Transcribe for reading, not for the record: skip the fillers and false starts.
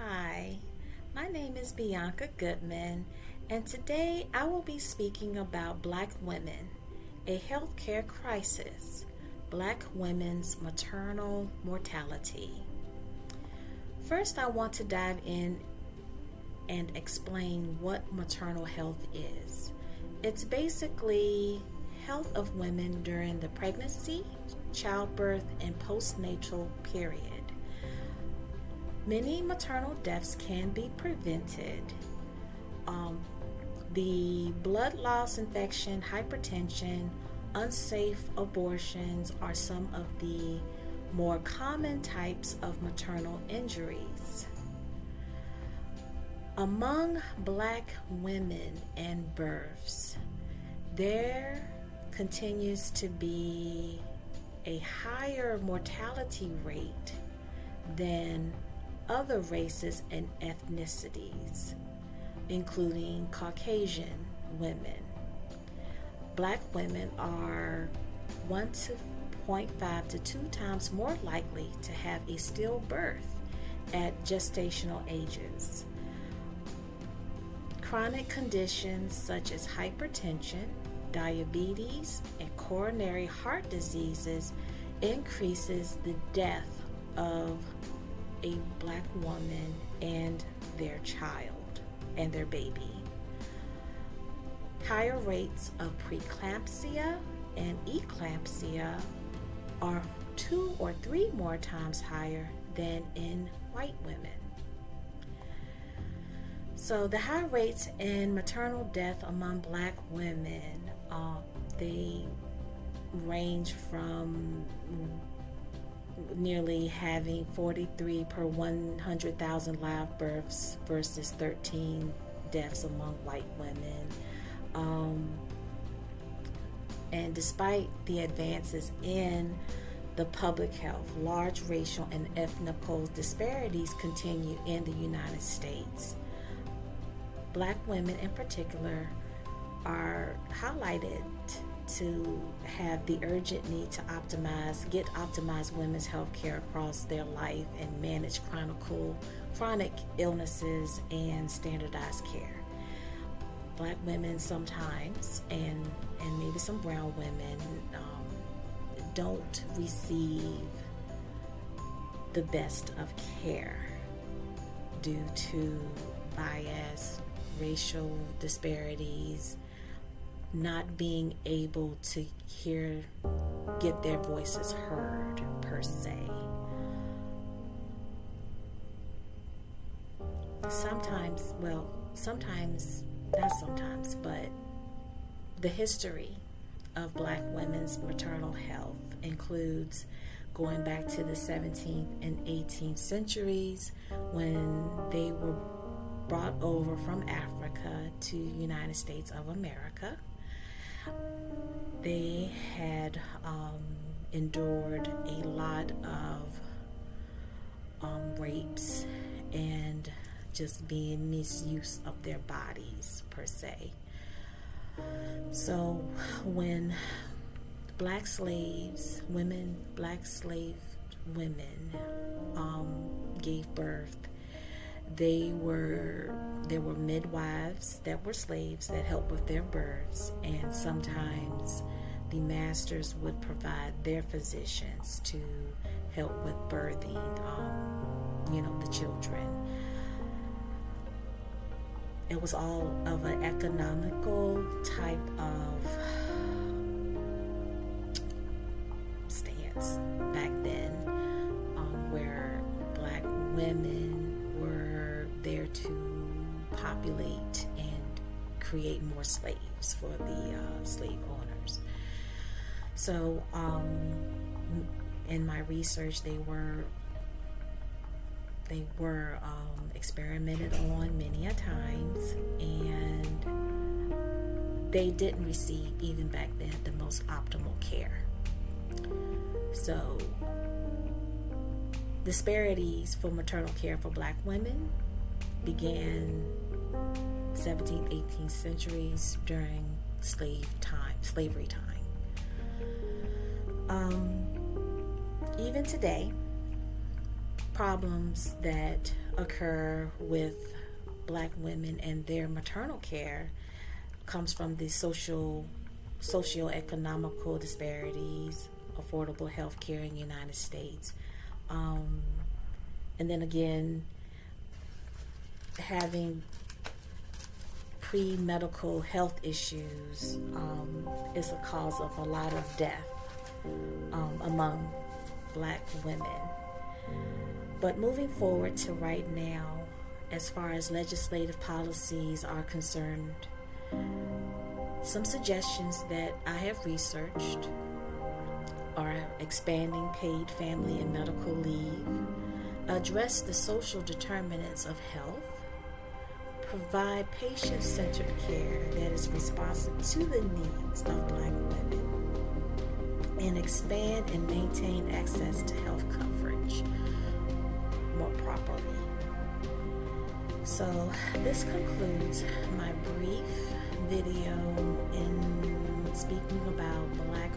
Hi, my name is Bianca Goodman, and today I will be speaking about Black women, a healthcare crisis, Black women's maternal mortality. First, I want to dive in and explain what maternal health is. It's basically health of women during the pregnancy, childbirth, and postnatal period. Many maternal deaths can be prevented. The blood loss, infection, hypertension, unsafe abortions are some of the more common types of maternal injuries. Among Black women and births, there continues to be a higher mortality rate than other races and ethnicities, including Caucasian women. Black women are 1.5 to 2 times more likely to have a stillbirth at gestational ages. Chronic conditions such as hypertension, diabetes, and coronary heart diseases increases the death of a Black woman and their child and their baby. Higher rates of preeclampsia and eclampsia are 2 or 3 more times higher than in white women. So the high rates in maternal death among Black women, they range from nearly having 43 per 100,000 live births versus 13 deaths among white women. And despite the advances in the public health, large racial and ethnical disparities continue in the United States. Black women in particular are highlighted to have the urgent need to get optimized women's health care across their life and manage chronic illnesses and standardized care. Black women sometimes, and maybe some brown women, don't receive the best of care due to bias, racial disparities, not being able to get their voices heard per se. But the history of Black women's maternal health includes going back to the 17th and 18th centuries when they were brought over from Africa to United States of America. They had endured a lot of rapes and just being misuse of their bodies per se. So when Black slave women gave birth, there were midwives that were slaves that helped with their births, and sometimes the masters would provide their physicians to help with birthing the children. It was all of an economical type of stance back then, where Black women were there to populate and create more slaves for the slave owners. So in my research, they were experimented on many a times, and they didn't receive, even back then, the most optimal care. So disparities for maternal care for Black women began 17th, 18th centuries during slavery time. Even today, problems that occur with Black women and their maternal care comes from the socio-economical disparities, affordable health care in the United States. And then again, having pre-medical health issues is a cause of a lot of death among Black women. But moving forward to right now, as far as legislative policies are concerned, some suggestions that I have researched are expanding paid family and medical leave, address the social determinants of health, provide patient-centered care that is responsive to the needs of Black women, and expand and maintain access to health coverage more properly. So this concludes my brief video in speaking about Black